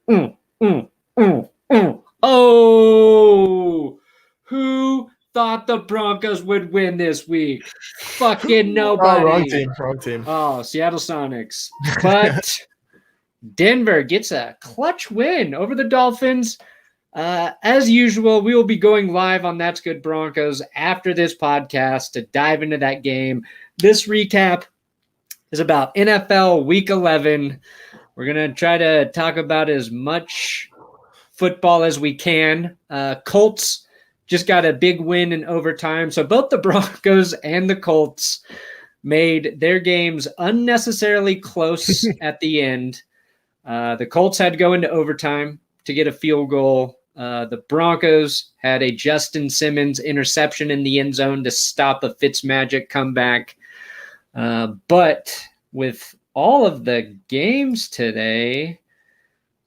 Mm, mm, mm, mm. Oh, who thought the Broncos would win this week? Fucking Oh, wrong nobody. team. Wrong team. Oh, Seattle Sonics. But Denver gets a clutch win over the Dolphins. As usual, we will be going live on That's Good Broncos after this podcast to dive into that game. This recap is about NFL Week 11. We're going to try to talk about as much football as we can. Colts just got a big win in overtime. So both the Broncos and the Colts made their games unnecessarily close at the end. The Colts had to go into overtime to get a field goal. The Broncos had a Justin Simmons interception in the end zone to stop a Fitzmagic comeback. But with all of the games today,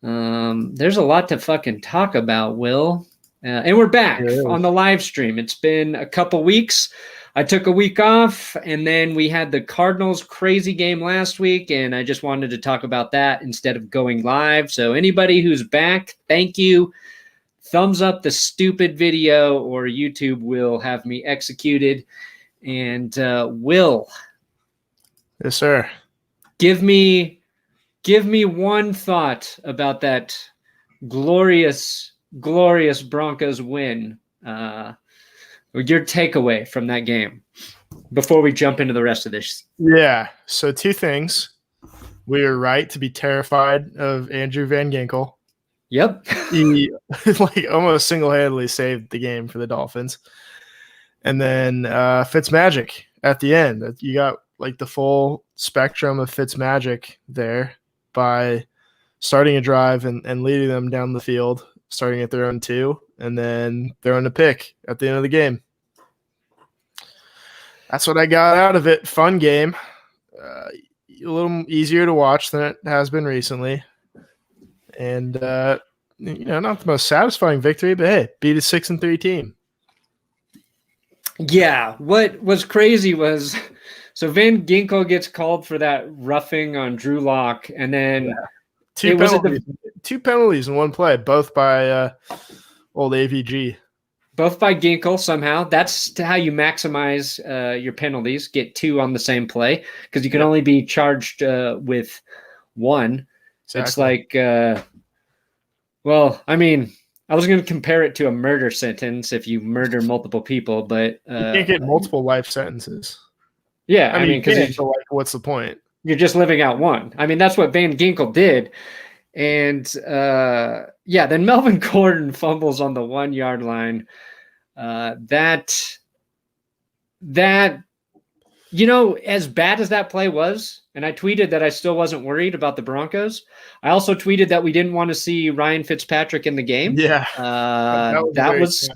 there's a lot to fucking talk about, Will. And we're back on the live stream. It's been a couple weeks. I took a week off, and then we had the Cardinals crazy game last week, and I just wanted to talk about that instead of going live. So anybody who's back, thank you. Thumbs up the stupid video, or YouTube will have me executed. And Will. Yes, sir. Give me one thought about that glorious Broncos win. Your takeaway from that game before we jump into the rest of this. Yeah. So 2 things. We were right to be terrified of Andrew Van Ginkel. Yep. He almost single-handedly saved the game for the Dolphins. And then Fitzmagic at the end. You got the full spectrum of Fitzmagic there by starting a drive and leading them down the field, starting at their own 2, and then throwing a pick at the end of the game. That's what I got out of it. Fun game. A little easier to watch than it has been recently. And, not the most satisfying victory, but hey, beat a 6-3 team. Yeah. What was crazy was, so Van Ginkel gets called for that roughing on Drew Lock, and then Two penalties in one play, both by old AVG. Both by Ginkel somehow. That's how you maximize your penalties. Get 2 on the same play, because you can only be charged with 1. Exactly. It's like, I was going to compare it to a murder sentence if you murder multiple people, but you can't get multiple life sentences. Yeah, I mean, because what's the point? You're just living out 1. I mean, that's what Van Ginkel did. And then Melvin Gordon fumbles on the 1-yard line. That as bad as that play was, and I tweeted that I still wasn't worried about the Broncos. I also tweeted that we didn't want to see Ryan Fitzpatrick in the game. Yeah, that was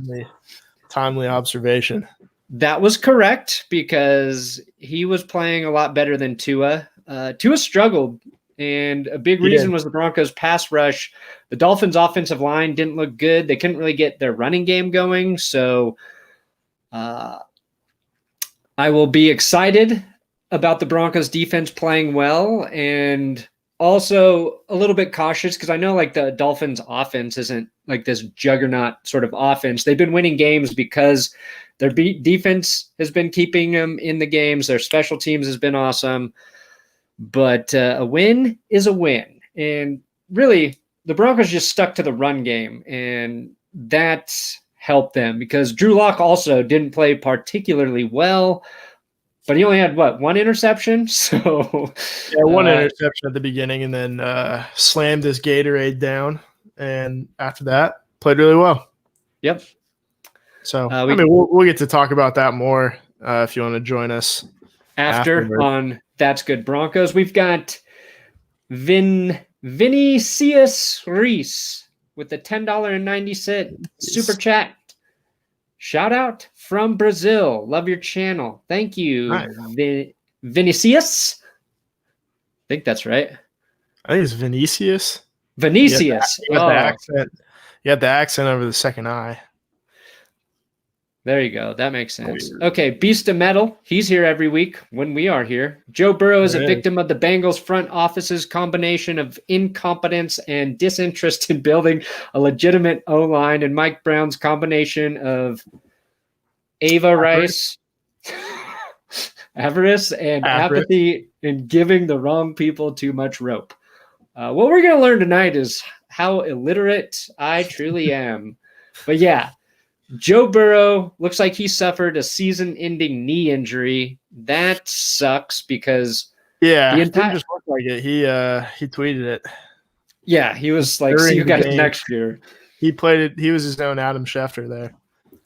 timely observation. That was correct, because he was playing a lot better than Tua. Tua struggled, and a big reason was the Broncos' pass rush. The Dolphins' offensive line didn't look good. They couldn't really get their running game going. So I will be excited about the Broncos' defense playing well, and also a little bit cautious, because I know the Dolphins' offense isn't this juggernaut sort of offense. They've been winning games because their defense has been keeping them in the games. Their special teams has been awesome. But a win is a win. And really, the Broncos just stuck to the run game, and that helped them, because Drew Lock also didn't play particularly well, but he only had, 1 interception? So yeah, 1 interception at the beginning, and then slammed his Gatorade down. And after that, played really well. Yep. So, we'll get to talk about that more if you want to join us after on That's Good Broncos. We've got Vinicius Reese with the $10.90 super chat. Shout out from Brazil. Love your channel. Thank you, nice. Vinicius. I think that's right. I think it's Vinicius. Vinicius. You got the accent. You got the accent over the second I. There you go. That makes sense. Okay, Beast of Metal. He's here every week when we are here. Joe Burrow is a victim of the Bengals front office's combination of incompetence and disinterest in building a legitimate O-line, and Mike Brown's combination of avarice and apathy in giving the wrong people too much rope. What we're going to learn tonight is how illiterate I truly am. But yeah, Joe Burrow looks like he suffered a season-ending knee injury. That sucks because the entire just looked like it. He tweeted it. Yeah, he was like, "See you guys next year." He played it. He was his own Adam Schefter there.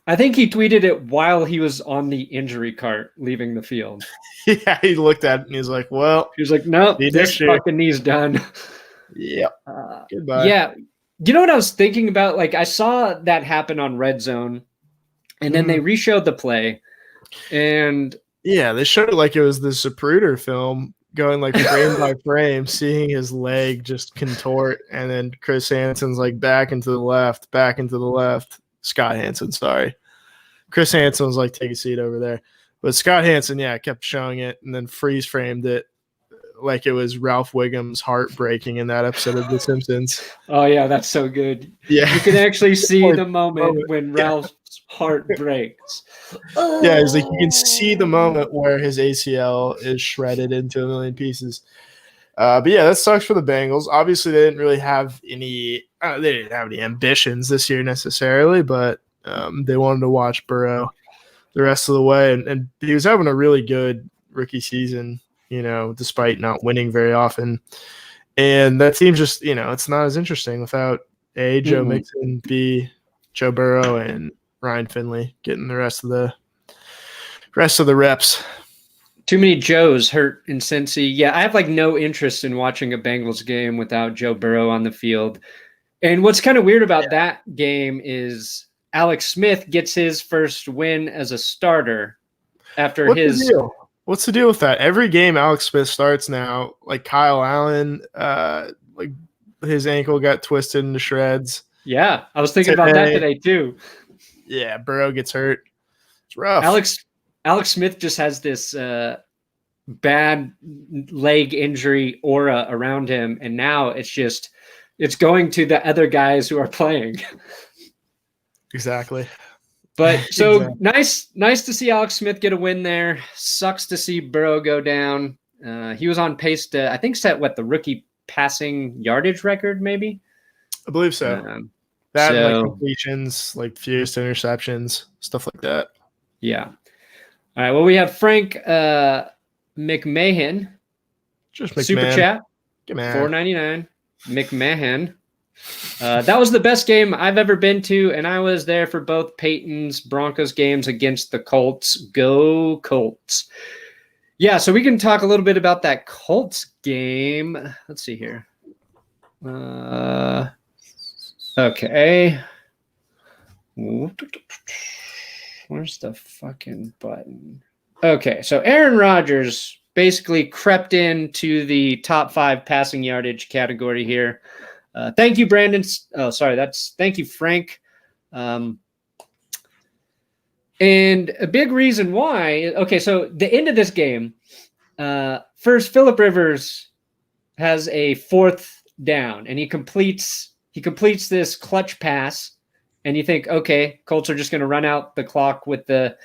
I think he tweeted it while he was on the injury cart leaving the field. Yeah, he looked at it and he was like, "Well," he was like, "Nope, this fucking knee's done." Yep. Goodbye. Yeah. You know what I was thinking about? Like, I saw that happen on Red Zone, and then they reshowed the play, and they showed it like it was the Zapruder film, going like frame by frame, seeing his leg just contort, and then Chris Hansen's like back into the left. Scott Hansen, sorry. Chris Hansen was like, take a seat over there. But Scott Hansen, kept showing it and then freeze framed it like it was Ralph Wiggum's heart breaking in that episode of The Simpsons. Oh, yeah, that's so good. Yeah. You can actually see the moment when Ralph's heart breaks. Yeah, it's like you can see the moment where his ACL is shredded into a million pieces. But yeah, that sucks for the Bengals. Obviously, they didn't really have any ambitions this year necessarily, but they wanted to watch Burrow the rest of the way, and he was having a really good rookie season, despite not winning very often. And that team just, it's not as interesting without A, Joe Mixon, B, Joe Burrow, and Ryan Finley getting the rest of the reps. Too many Joes hurt in Cincy. Yeah, I have like no interest in watching a Bengals game without Joe Burrow on the field. And what's kind of weird about that game is Alex Smith gets his first win as a starter after What's the deal with that? Every game Alex Smith starts now, like Kyle Allen, like his ankle got twisted into shreds. Yeah, I was thinking about that today too. Yeah, Burrow gets hurt. It's rough. Alex Smith just has this bad leg injury aura around him, and now it's going to the other guys who are playing. Exactly. But so nice to see Alex Smith get a win there. Sucks to see Burrow go down. He was on pace to, I think, set the rookie passing yardage record, maybe. I believe so. Like completions, like fewest interceptions, stuff like that. Yeah. All right. Well, we have Frank McMahon. Just McMahon. Super chat. $4.99. McMahon. That was the best game I've ever been to, and I was there for both Peyton's Broncos games against the Colts. Go Colts. Yeah, so we can talk a little bit about that Colts game. Let's see here. Okay. Where's the fucking button? Okay, so Aaron Rodgers basically crept into the top 5 passing yardage category here. Thank you, Brandon. Oh, sorry. Thank you, Frank. And a big reason why. Okay, so the end of this game. First, Phillip Rivers has a 4th down, and he completes this clutch pass. And you think, okay, Colts are just going to run out the clock with the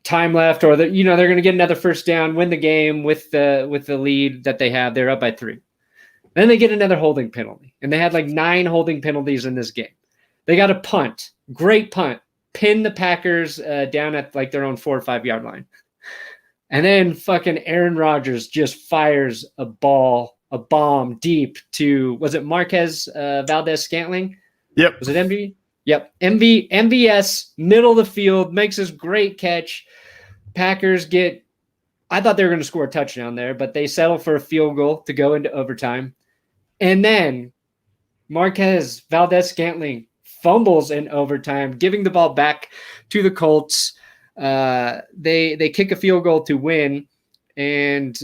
time left, or they're going to get another first down, win the game with the lead that they have. They're up by 3. Then they get another holding penalty, and they had like 9 holding penalties in this game. They got a punt, great punt, pin the Packers down at like their own 4 or 5 yard line. And then fucking Aaron Rodgers just fires a bomb deep to, was it Marquez Valdez-Scantling? Yep. Was it MV? Yep. MVS, middle of the field, makes this great catch. Packers I thought they were going to score a touchdown there, but they settle for a field goal to go into overtime. And then Marquez Valdez-Scantling fumbles in overtime, giving the ball back to the Colts. They kick a field goal to win. And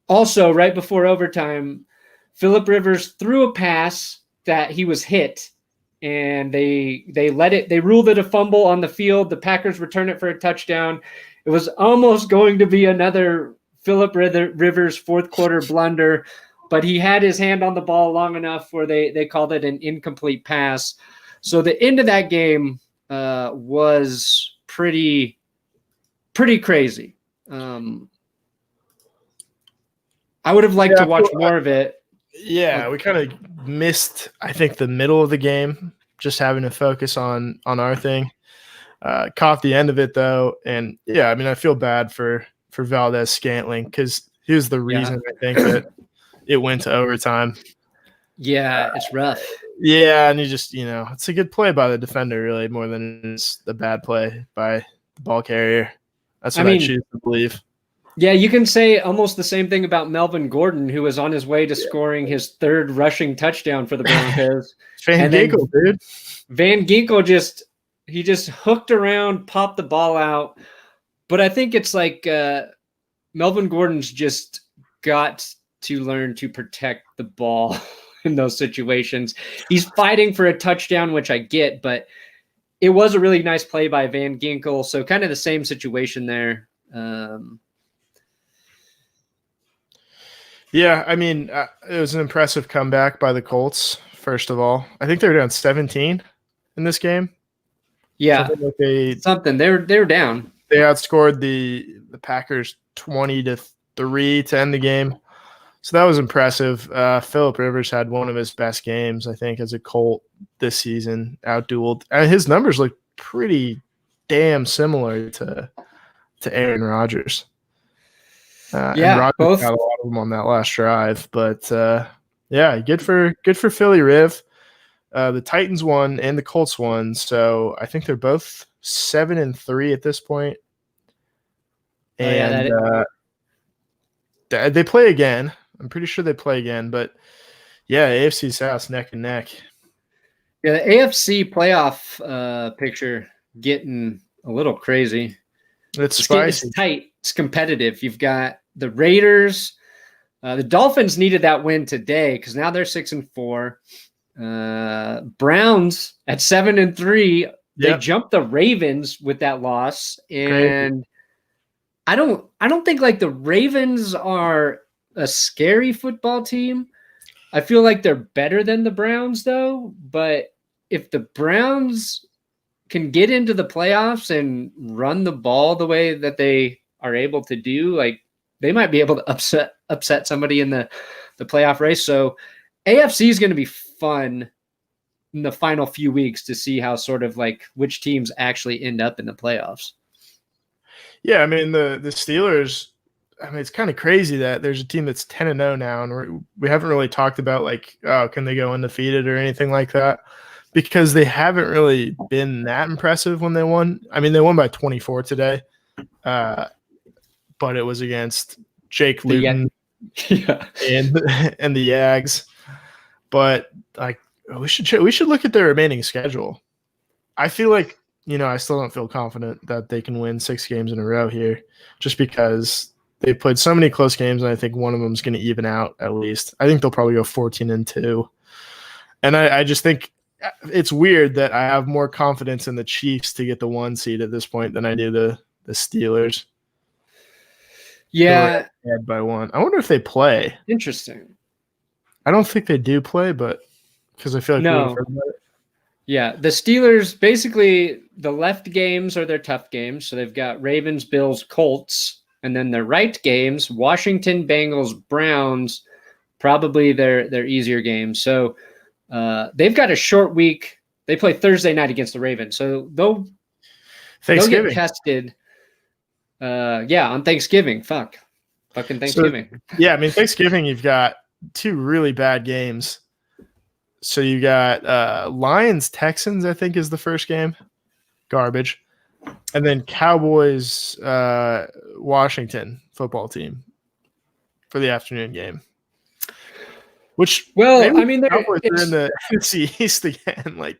also, right before overtime, Phillip Rivers threw a pass that he was hit, and they ruled it a fumble on the field. The Packers return it for a touchdown. It was almost going to be another Phillip Rivers fourth quarter blunder, but he had his hand on the ball long enough where they called it an incomplete pass. So the end of that game was pretty crazy. I would have liked to watch more of it. Yeah, we kind of missed, I think, the middle of the game, just having to focus on our thing. Caught the end of it, though, and yeah, I mean, I feel bad for Valdez-Scantling because he was the reason, I think, that it went to overtime. Yeah, it's rough. Yeah, and you just, it's a good play by the defender, really, more than it's the bad play by the ball carrier. That's what I choose to believe. Yeah, you can say almost the same thing about Melvin Gordon, who was on his way to scoring his third rushing touchdown for the Broncos. Van Ginkel, dude. Van Ginkel just hooked around, popped the ball out. But I think it's like Melvin Gordon's just got to learn to protect the ball in those situations. He's fighting for a touchdown, which I get, but it was a really nice play by Van Ginkel. So kind of the same situation there. Yeah, I mean, it was an impressive comeback by the Colts, first of all. I think they were down 17 in this game. Yeah, they were down. They outscored the Packers 20-3 to end the game. So that was impressive. Phillip Rivers had one of his best games, I think, as a Colt this season, outdueled. His numbers look pretty damn similar to Aaron Rodgers. And Rodgers both got a lot of them on that last drive, but yeah, good for Philly Riv. The Titans won and the Colts won, so I think they're both 7-3 at this point. And they play again. I'm pretty sure they play again, but yeah, AFC South neck and neck. Yeah, the AFC playoff picture getting a little crazy. It's spicy. It's tight. It's competitive. You've got the Raiders. The Dolphins needed that win today because now they're 6-4. Browns at 7-3. They jumped the Ravens with that loss, and I don't think like the Ravens are a scary football team. I feel like they're better than the Browns, though. But if the Browns can get into the playoffs and run the ball the way that they are able to do, like they might be able to upset somebody in the playoff race. So AFC is going to be fun in the final few weeks to see how sort of like which teams actually end up in the playoffs. Yeah, I mean the Steelers. I mean, it's kind of crazy that there's a team that's 10-0 now, and we haven't really talked about like, oh, can they go undefeated or anything like that, because they haven't really been that impressive when they won. I mean, they won by 24 today, but it was against Jake Luton and the Jags. But like, we should look at their remaining schedule. I feel like, I still don't feel confident that they can win 6 games in a row here, just because they played so many close games, and I think one of them is going to even out at least. I think they'll probably go 14-2. And I just think it's weird that I have more confidence in the Chiefs to get the 1 seed at this point than I do the Steelers. Yeah. Ahead by 1. I wonder if they play. Interesting. I don't think they do play, but because I feel like no. Yeah, the Steelers, basically the left games are their tough games. So they've got Ravens, Bills, Colts. And then the right games, Washington, Bengals, Browns, probably their easier games. So they've got a short week. They play Thursday night against the Ravens. So they'll get tested. On Thanksgiving. Fucking Thanksgiving. So, yeah, I mean, Thanksgiving, you've got 2 really bad games. So you got Lions, Texans, I think, is the first game. Garbage. And then Cowboys, Washington football team for the afternoon game. Which, I mean, they're in the NFC East again. Like,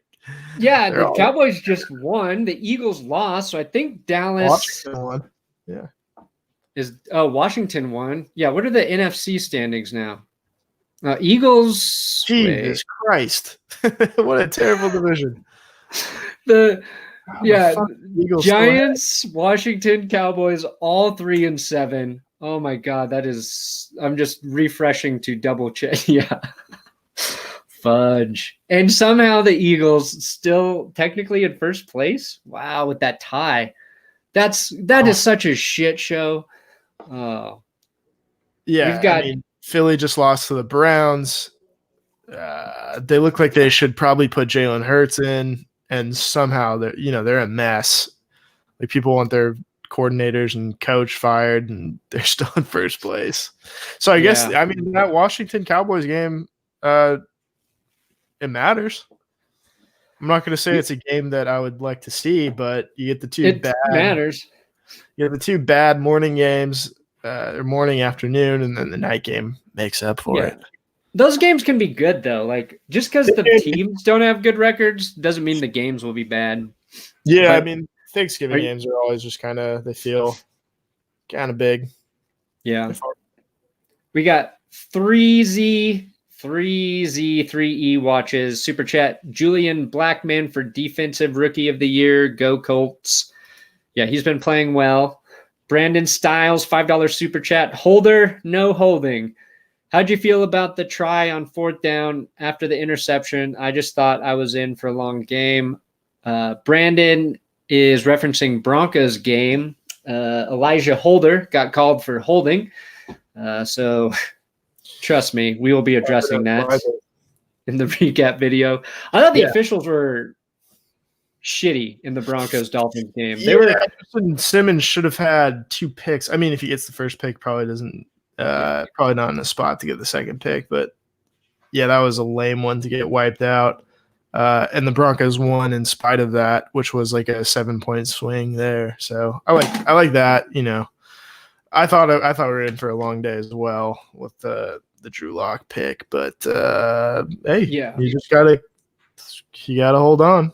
yeah, the Cowboys just won. The Eagles lost, so I think Dallas Washington won. Yeah, Washington won. Yeah, what are the NFC standings now? Eagles. Jesus Christ. What a terrible division. Eagles Giants, Washington, Cowboys, all 3-7. Oh my God, I'm just refreshing to double check. Yeah. Fudge. And somehow the Eagles still technically in first place. Wow, with that tie. That is such a shit show. Oh. Yeah, Philly just lost to the Browns. They look like they should probably put Jalen Hurts in, and somehow they're a mess. Like, people want their coordinators and coach fired, and they're still in first place. So I guess that Washington Cowboys game, it matters. I'm not going to say it's a game that I would like to see, but you get the two matters. You have the two bad morning games, or morning, afternoon, and then the night game makes up for it. Those games can be good, though. Like, just because the teams don't have good records doesn't mean the games will be bad. Yeah, Thanksgiving games are always just they feel kind of big. Yeah. We got 3Z, 3E watches. Super chat. Julian Blackman for Defensive Rookie of the Year. Go Colts. Yeah, he's been playing well. Brandon Styles, $5 super chat. Holder, no holding. How'd you feel about the try on 4th down after the interception? I just thought I was in for a long game. Brandon is referencing Broncos game. Elijah Holder got called for holding. So trust me, we will be addressing that in the recap video. I thought the officials were shitty in the Broncos-Dolphins game. Simmons should have had 2 picks. If he gets the first pick, probably doesn't. Probably not in a spot to get the second pick, but yeah, that was a lame one to get wiped out. And the Broncos won in spite of that, which was like a 7-point swing there. So I like that. I thought we were in for a long day as well with the Drew Lock pick, but you just gotta hold on.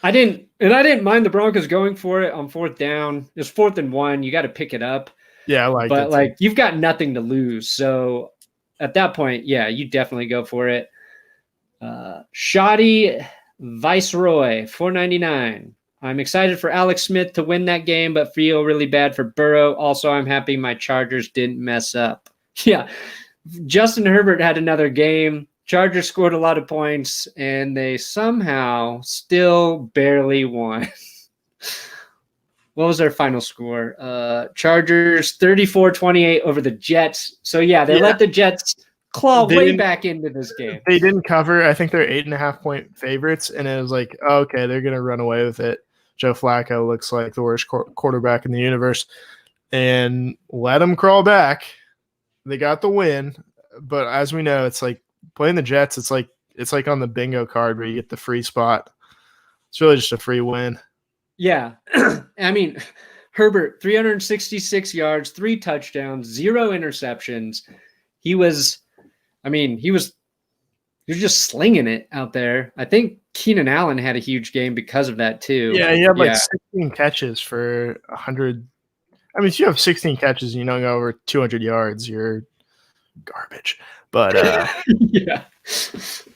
I didn't mind the Broncos going for it on 4th down. It's 4th and 1. You got to pick it up. Yeah, I like it. But like, you've got nothing to lose. So at that point, you definitely go for it. Shoddy Viceroy, $4.99. I'm excited for Alex Smith to win that game, but feel really bad for Burrow. Also, I'm happy my Chargers didn't mess up. Yeah. Justin Herbert had another game. Chargers scored a lot of points, and they somehow still barely won. What was their final score? Chargers 34-28 over the Jets. So, they let the Jets claw way back into this game. They didn't cover. I think they're 8.5-point favorites, and it was like, okay, they're going to run away with it. Joe Flacco looks like the worst quarterback in the universe. And let them crawl back. They got the win. But as we know, it's like playing the Jets, it's like on the bingo card where you get the free spot. It's really just a free win. Yeah. Herbert, 366 yards, 3 touchdowns, 0 interceptions. He was just slinging it out there. I think Keenan Allen had a huge game because of that too. Yeah, he had 16 catches for 100. If you have 16 catches and you don't go over 200 yards, you're garbage. But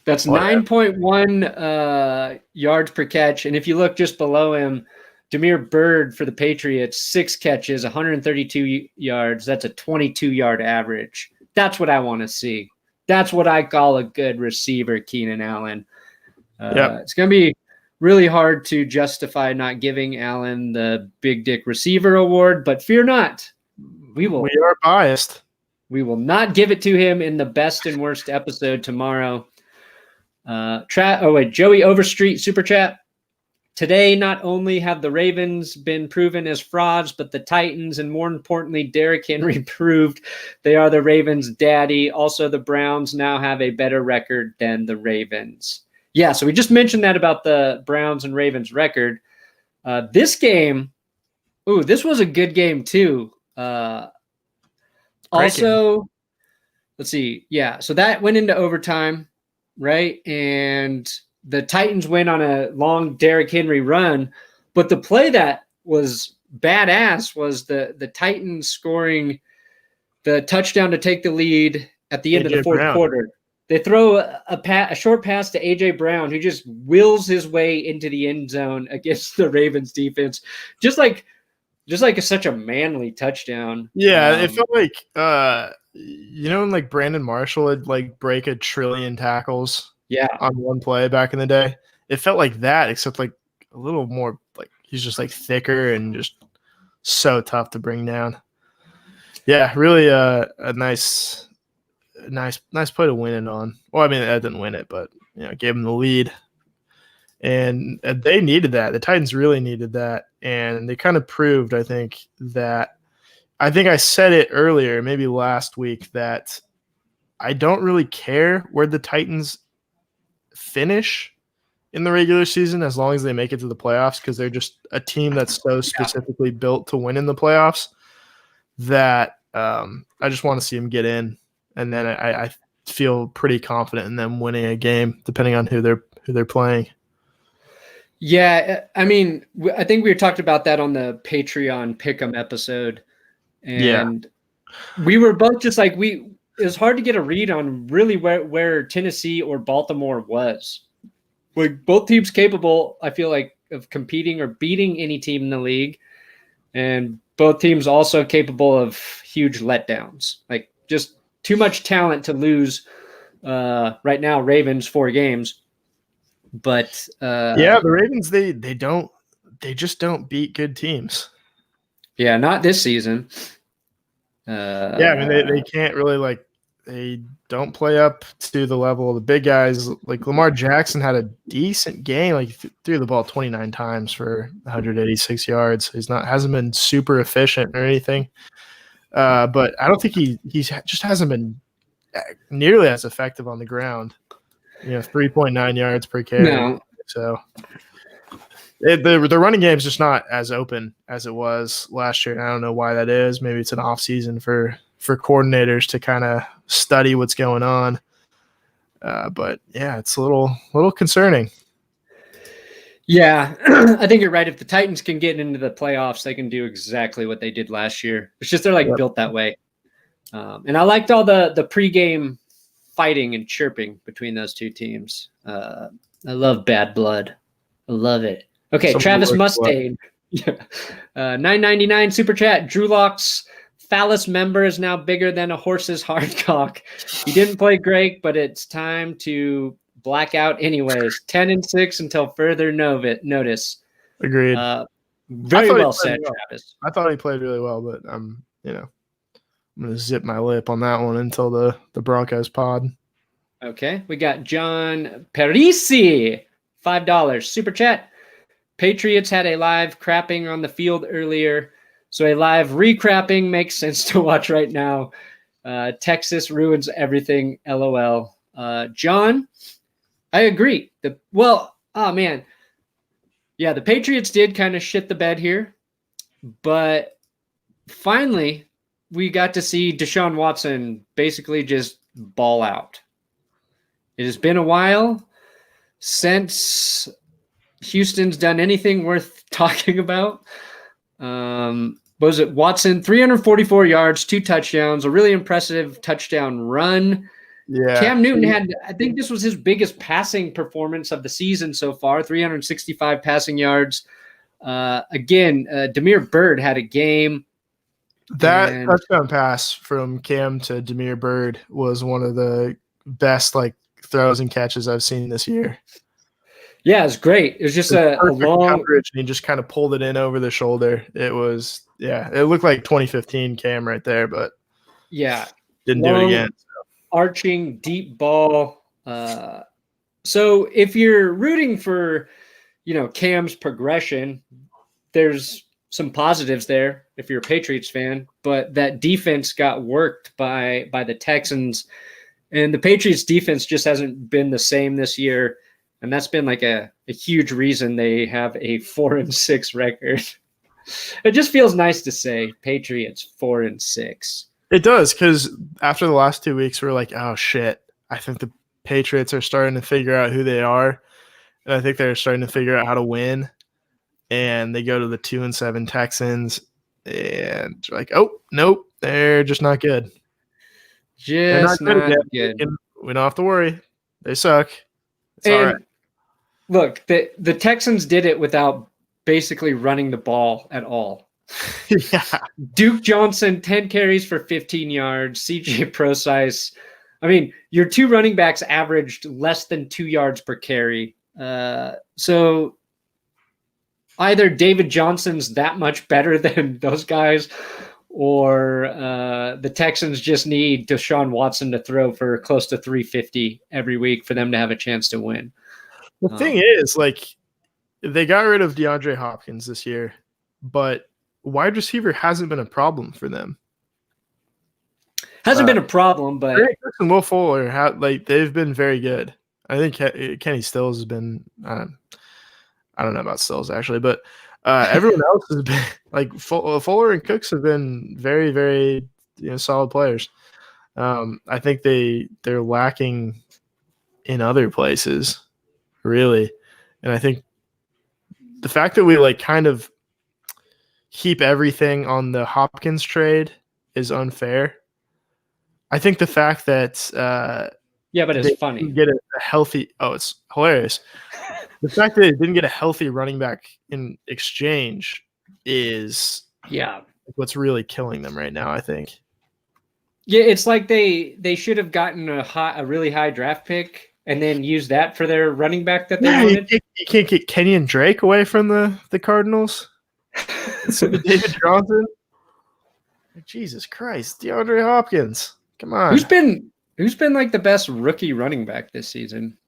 that's 9.1 yards per catch. And if you look just below him, Damiere Byrd for the Patriots, 6 catches, 132 yards. That's a 22-yard average. That's what I want to see. That's what I call a good receiver, Keenan Allen. It's going to be really hard to justify not giving Allen the Big Dick Receiver Award, but fear not. We are biased. We will not give it to him in the best and worst episode tomorrow. Joey Overstreet Super Chat. Today, not only have the Ravens been proven as frauds, but the Titans, and more importantly, Derrick Henry proved they are the Ravens' daddy. Also, the Browns now have a better record than the Ravens. Yeah, so we just mentioned that about the Browns and Ravens record. This game, this was a good game too. Also, let's see. Yeah, so that went into overtime, right? And the Titans went on a long Derrick Henry run, but the play that was badass was the Titans scoring the touchdown to take the lead at the end of the A.J. fourth Brown. quarter. They throw a short pass to A.J. Brown, who just wills his way into the end zone against the Ravens defense. Just like such a manly touchdown. Yeah, it felt like when like Brandon Marshall would like break 1 trillion tackles on one play back in the day. It felt like that, except like a little more like he's just like thicker and just so tough to bring down. Yeah, really a nice play to win it on. Well, I mean, I didn't win it, but gave them the lead. And they needed that. The Titans really needed that. And they kind of proved, I think I said it earlier, maybe last week, that I don't really care where the Titans finish in the regular season as long as they make it to the playoffs, because they're just a team that's so specifically built to win in the playoffs that I just want to see them get in. And then I feel pretty confident in them winning a game, depending on who they're playing. Yeah, I mean, I think we talked about that on the Patreon Pick'em episode, and we were both just like it was hard to get a read on really where Tennessee or Baltimore was. Like both teams capable, I feel like, of competing or beating any team in the league, and both teams also capable of huge letdowns. Like just too much talent to lose. Right now, Ravens 4 games. But the Ravens they just don't beat good teams. Yeah, not this season. I mean they can't really they don't play up to the level of the big guys. Like Lamar Jackson had a decent game, like threw the ball 29 times for 186 yards. Hasn't been super efficient or anything. But I don't think he just hasn't been nearly as effective on the ground. 3.9 yards per carry. No. So the running game is just not as open as it was last year. And I don't know why that is. Maybe it's an off season for coordinators to kind of study what's going on. But yeah, it's a little concerning. Yeah, I think you're right. If the Titans can get into the playoffs, they can do exactly what they did last year. It's just they're built that way. And I liked all the pregame fighting and chirping between those two teams. I love bad blood. I love it. Okay, Travis Mustaine. $9.99 super chat. Drew Lock's phallus member is now bigger than a horse's hard cock. He didn't play great, but it's time to black out anyways. 10-6 until further notice. Agreed. Very well said, Travis. I thought he played really well, but I'm going to zip my lip on that one until the Broncos pod. Okay. We got John Parisi, $5 super chat. Patriots had a live crapping on the field earlier, so a live re-crapping makes sense to watch right now. Texas ruins everything, LOL. John, I agree. The Patriots did kind of shit the bed here, but finally we got to see Deshaun Watson basically just ball out. It has been a while since Houston's done anything worth talking about. Was it Watson? 344 yards, 2 touchdowns, a really impressive touchdown run. Yeah. Cam Newton had, I think this was his biggest passing performance of the season so far, 365 passing yards. Again, Damiere Byrd had a game. That touchdown pass from Cam to Damiere Byrd was one of the best throws and catches I've seen this year. Yeah, it's great. It was just a long coverage, and he just kind of pulled it in over the shoulder. It was, it looked like 2015 Cam right there, but didn't do it again. Arching deep ball. So if you're rooting for, Cam's progression, there's some positives there if you're a Patriots fan, but that defense got worked by the Texans, and the Patriots defense just hasn't been the same this year. And that's been a huge reason they have a 4-6 record. It just feels nice to say Patriots 4-6. It does, because after the last 2 weeks, we're like, oh shit, I think the Patriots are starting to figure out who they are. And I think they're starting to figure out how to win. And they go to the 2-7 Texans, and they're like, oh, nope, they're just not good. Just not good. We don't have to worry. They suck. It's all right. Look, the Texans did it without basically running the ball at all. Yeah. Duke Johnson, 10 carries for 15 yards. CJ Prosise. I mean, your two running backs averaged less than 2 yards per carry. So either David Johnson's that much better than those guys, or the Texans just need Deshaun Watson to throw for close to 350 every week for them to have a chance to win. The thing is, like, they got rid of DeAndre Hopkins this year, but wide receiver hasn't been a problem for them. Hasn't been a problem, but and Will Fuller, they've been very good. I think Kenny Stills has been. I don't know about Stills actually, but everyone else has been like Fuller and Cooks have been very, very solid players. I think they're lacking in other places, really, and I think the fact that we like kind of heap everything on the Hopkins trade is unfair. I think the fact that but it's funny. Get a healthy. Oh, it's hilarious. The fact that they didn't get a healthy running back in exchange is what's really killing them right now, I think. Yeah, it's like they should have gotten a really high draft pick and then used that for their running back that they wanted. You can't get Kenyon Drake away from the Cardinals. David Johnson. Jesus Christ, DeAndre Hopkins. Come on. Who's been like the best rookie running back this season?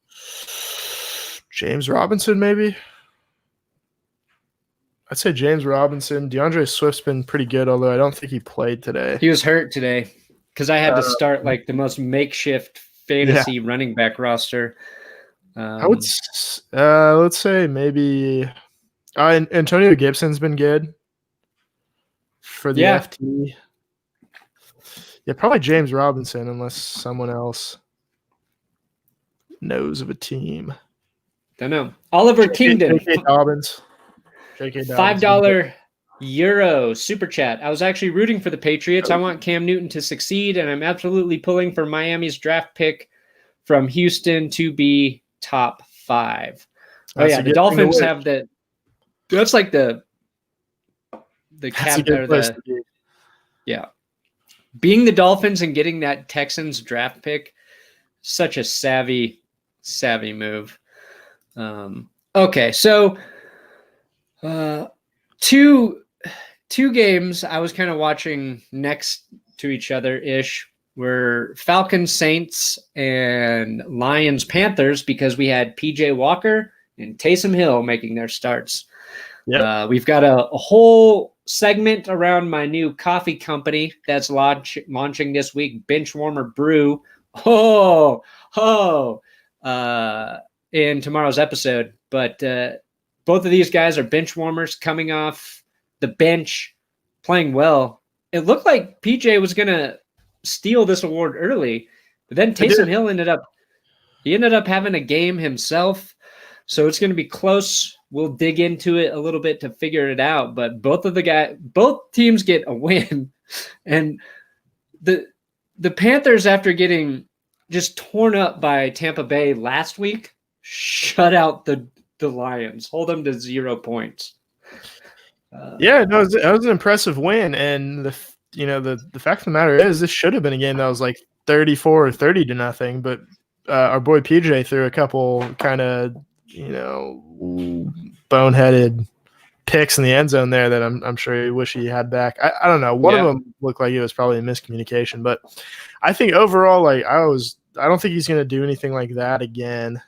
James Robinson, maybe. I'd say James Robinson. DeAndre Swift's been pretty good, although I don't think he played today. He was hurt today because I had to start like the most makeshift fantasy running back roster. I would let's say maybe Antonio Gibson's been good for the FT. Yeah, probably James Robinson, unless someone else knows of a team. Don't know. Oliver Kingdon. J.K. Dobbins. $5 Euro super chat. I was actually rooting for the Patriots. I want Cam Newton to succeed, and I'm absolutely pulling for Miami's draft pick from Houston to be top 5. The Dolphins have that. That's like the cap or the being the Dolphins and getting that Texans draft pick, such a savvy move. Okay, so two games I was kind of watching next to each other ish were Falcons Saints and Lions Panthers because we had PJ Walker and Taysom Hill making their starts. Yep. We've got a whole segment around my new coffee company that's launching this week, Benchwarmer Brew. In tomorrow's episode. But both of these guys are bench warmers coming off the bench, playing well. It looked like PJ was going to steal this award early, but then Taysom Hill ended up having a game himself. So it's going to be close. We'll dig into it a little bit to figure it out. But both teams get a win. And the Panthers, after getting just torn up by Tampa Bay last week, shut out the Lions, hold them to 0 points. That was an impressive win. And the fact of the matter is this should have been a game that was like 34 or 30 to nothing. But our boy PJ threw a couple kind of boneheaded picks in the end zone there that I'm sure he wish he had back. I don't know. One of them looked like it was probably a miscommunication, but I think overall, like I don't think he's going to do anything like that again.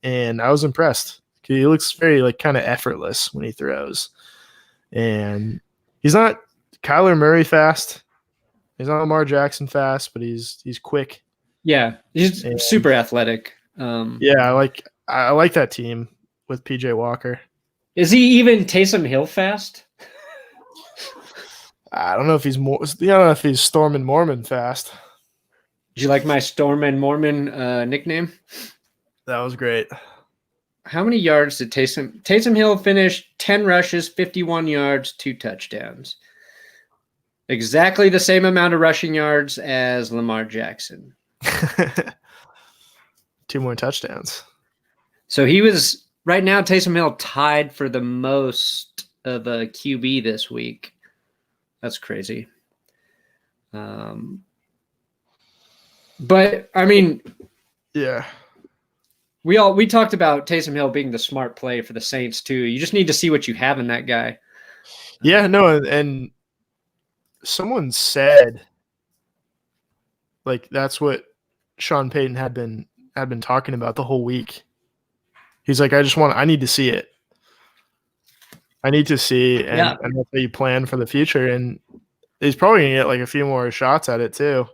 And I was impressed. He looks very like kind of effortless when he throws, and he's not Kyler Murray fast. He's not Lamar Jackson fast, but he's quick. Yeah, he's super athletic. I like that team with PJ Walker. Is he even Taysom Hill fast? I don't know if he's more. I don't know if he's Storm and Mormon fast. Did you like my Storm and Mormon nickname? That was great. How many yards did Taysom Hill finish? 10 rushes, 51 yards, 2 touchdowns. Exactly the same amount of rushing yards as Lamar Jackson. 2 more touchdowns. So he was right now. Taysom Hill tied for the most of a QB this week. That's crazy. But I mean, yeah, we talked about Taysom Hill being the smart play for the Saints too. You just need to see what you have in that guy. Yeah, no, and someone said like that's what Sean Payton had been talking about the whole week. He's like, I need to see it. I need to see and that's how you plan for the future. And he's probably gonna get like a few more shots at it too.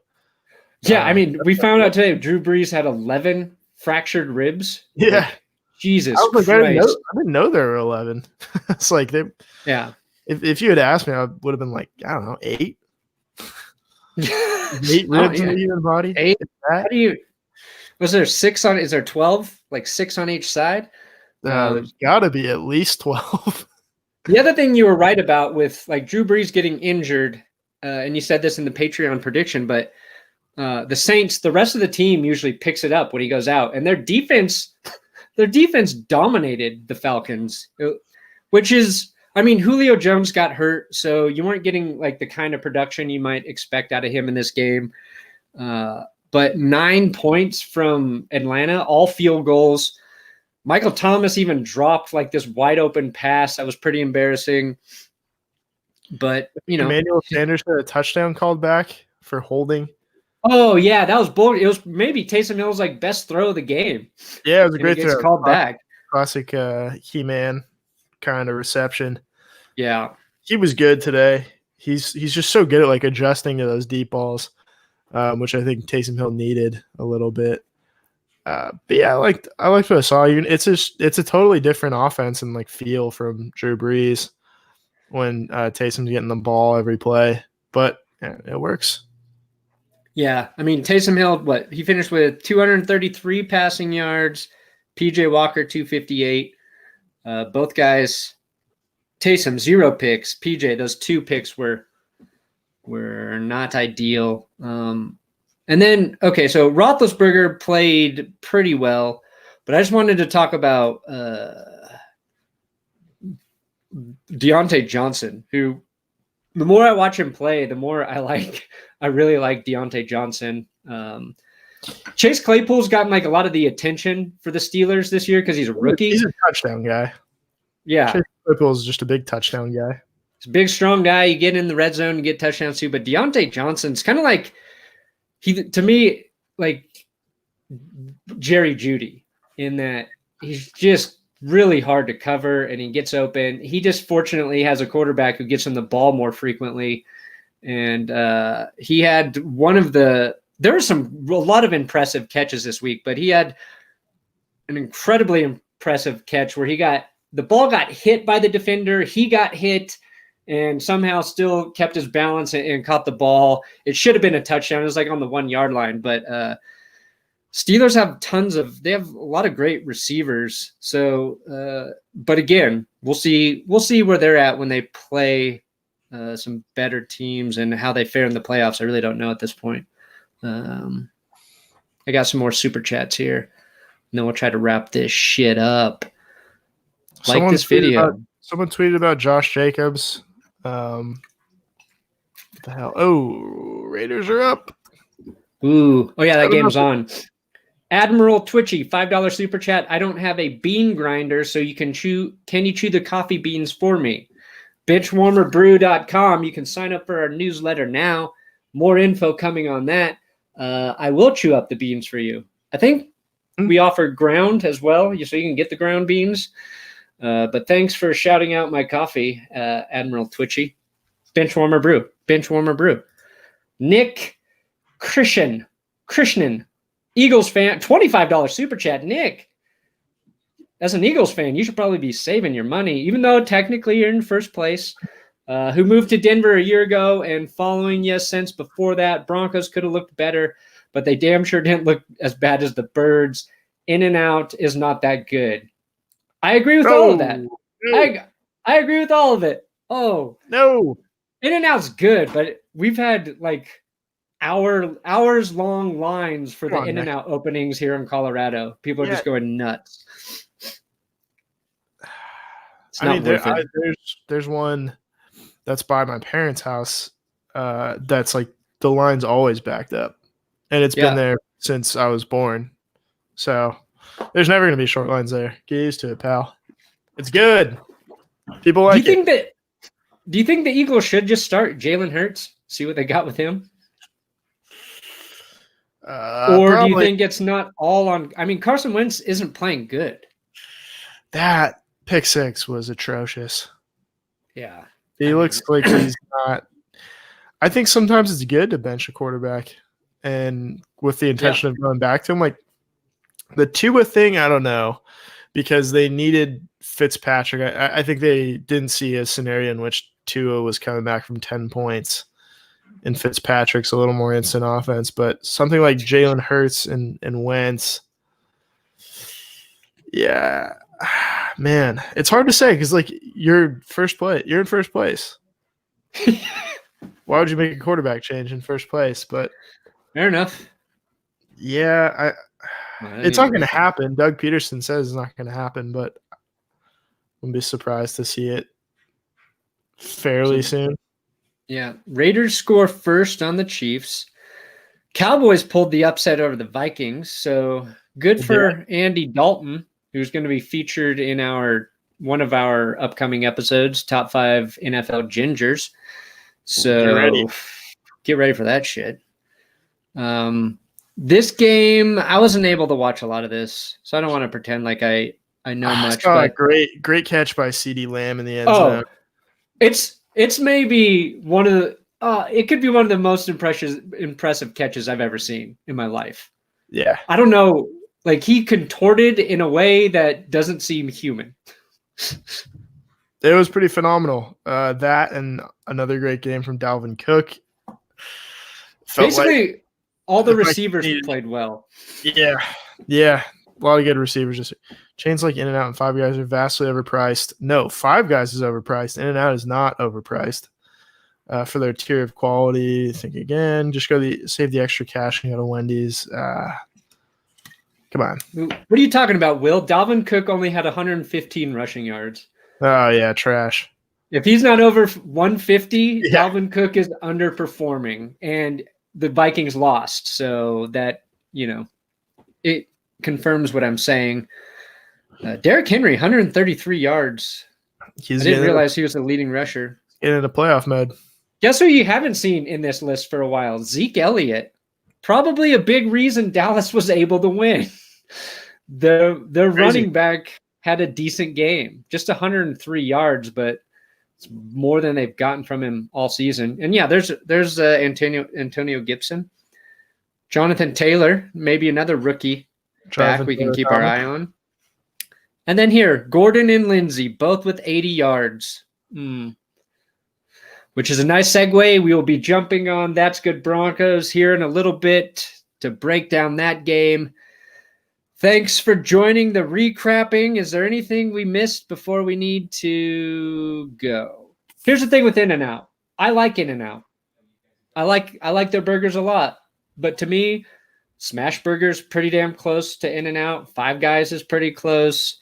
Yeah, I mean, we found out today Drew Brees had 11 fractured ribs. Yeah. Like, Jesus Christ. I didn't know there were 11. It's like if you had asked me, I would have been like, I don't know, 8. 8 ribs in the human body. 8. How do you? Was there 6 on? Is there 12? Like 6 on each side? There's got to be at least 12. The other thing you were right about with like Drew Brees getting injured, and you said this in the Patreon prediction, but the Saints, the rest of the team usually picks it up when he goes out, and their defense dominated the Falcons, which is, I mean, Julio Jones got hurt, so you weren't getting like the kind of production you might expect out of him in this game. But 9 points from Atlanta, all field goals. Michael Thomas even dropped like this wide open pass that was pretty embarrassing. But, you know, Emmanuel Sanders had a touchdown called back for holding. Oh, yeah, that was bull. It was maybe Taysom Hill's like best throw of the game. Yeah, it was a great throw. Called back. Classic He-Man kind of reception. Yeah. He was good today. He's just so good at like adjusting to those deep balls, which I think Taysom Hill needed a little bit. But yeah, I liked what I saw. It's a totally different offense and like feel from Drew Brees when Taysom's getting the ball every play. But yeah, it works. Yeah, I mean, Taysom Hill, he finished with 233 passing yards, PJ Walker 258. Both guys, Taysom 0 picks, PJ those 2 picks were not ideal. And then so Roethlisberger played pretty well, but I just wanted to talk about Deontay Johnson, who the more I watch him play, the more I really like Deontay Johnson. Chase Claypool's gotten like a lot of the attention for the Steelers this year because he's a rookie. He's a touchdown guy. Yeah. Chase Claypool's just a big touchdown guy. He's a big, strong guy. You get in the red zone, you get touchdowns too. But Deontay Johnson's kind of like to me, like Jerry Jeudy in that he's just really hard to cover and he gets open. He just fortunately has a quarterback who gets him the ball more frequently. And he had there were a lot of impressive catches this week, but he had an incredibly impressive catch where the ball got hit by the defender. He got hit and somehow still kept his balance and caught the ball. It should have been a touchdown. It was like on the 1 yard line, but Steelers have they have a lot of great receivers. So, but again, we'll see where they're at when they play some better teams and how they fare in the playoffs. I really don't know at this point. I got some more super chats here, and then we'll try to wrap this shit up. Like this video. Someone tweeted about Josh Jacobs. What the hell? Oh, Raiders are up. Ooh. Oh, yeah, that game's on. Admiral Twitchy, $5 super chat. I don't have a bean grinder, so you can you chew the coffee beans for me? Benchwarmerbrew.com. You can sign up for our newsletter now. More info coming on that. I will chew up the beans for you. I think we offer ground as well, so you can get the ground beans. But thanks for shouting out my coffee, Admiral Twitchy. Benchwarmer Brew. Nick Krishnan, Eagles fan, $25 super chat. Nick, as an Eagles fan, you should probably be saving your money, even though technically you're in first place. Who moved to Denver a year ago and following you since before that. Broncos could have looked better, but they damn sure didn't look as bad as the Birds. In and out is not that good. I agree with all of that. No. I agree with all of it. Oh. No. In and out's good, but we've had like hours long lines for Come the on, Nick. In-N-Out openings here in Colorado. People are just going nuts. It's not worth it. There's one that's by my parents' house. That's like the line's always backed up, and it's been there since I was born. So there's never going to be short lines there. Get used to it, pal. It's good. People like it. Do you think the Eagles should just start Jalen Hurts? See what they got with him? Or probably. Do you think it's not all on? I mean, Carson Wentz isn't playing good. That pick six was atrocious. Yeah. He looks like he's not. I think sometimes it's good to bench a quarterback and with the intention of going back to him. Like the Tua thing, I don't know, because they needed Fitzpatrick. I think they didn't see a scenario in which Tua was coming back from 10 points and Fitzpatrick's a little more instant offense. But something like Jalen Hurts and Wentz, yeah, man, it's hard to say because like you're in first place. Why would you make a quarterback change in first place? But fair enough. Yeah, it's not going to happen. Doug Peterson says it's not going to happen, but I wouldn't be surprised to see it fairly soon. Yeah, Raiders score first on the Chiefs. Cowboys pulled the upset over the Vikings, so good for Andy Dalton, who's going to be featured in one of our upcoming episodes, Top 5 NFL Gingers. So get ready for that shit. This game, I wasn't able to watch a lot of this, so I don't want to pretend like I know much. But great catch by CeeDee Lamb in the end zone. It's maybe one of the it could be one of the most impressive catches I've ever seen in my life. Yeah. I don't know, like he contorted in a way that doesn't seem human. It was pretty phenomenal. That and another great game from Dalvin Cook. Basically, all the receivers played well. Yeah. A lot of good receivers. Chains like In-N-Out and Five Guys are vastly overpriced. No, Five Guys is overpriced. In-N-Out is not overpriced. For their tier of quality, think again. Just save the extra cash and go to Wendy's. Come on. What are you talking about, Will? Dalvin Cook only had 115 rushing yards. Oh, yeah, trash. If he's not over 150, Dalvin Cook is underperforming, and the Vikings lost. So that, it confirms what I'm saying. Derrick Henry, 133 yards. I didn't realize he was the leading rusher. Getting into playoff mode. Guess who you haven't seen in this list for a while? Zeke Elliott. Probably a big reason Dallas was able to win. Their running back had a decent game. Just 103 yards, but it's more than they've gotten from him all season. And yeah, there's Antonio Gibson. Jonathan Taylor, maybe another rookie back we can keep our eye on. And then here, Gordon and Lindsey, both with 80 yards. Which is a nice segue. We will be jumping on That's Good Broncos here in a little bit to break down that game. Thanks for joining the recrapping. Is there anything we missed before we need to go? Here's the thing with In-N-Out. I like In-N-Out. I like their burgers a lot. But to me, Smash Burger's pretty damn close to In-N-Out. Five Guys is pretty close.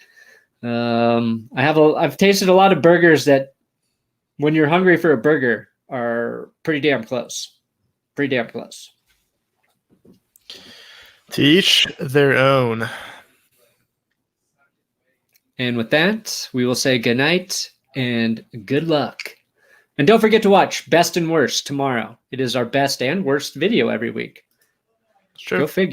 I've tasted a lot of burgers that, when you're hungry for a burger, are pretty damn close. Pretty damn close. To each their own. And with that, we will say goodnight and good luck. And don't forget to watch Best and Worst tomorrow. It is our best and worst video every week. Sure. Go figure.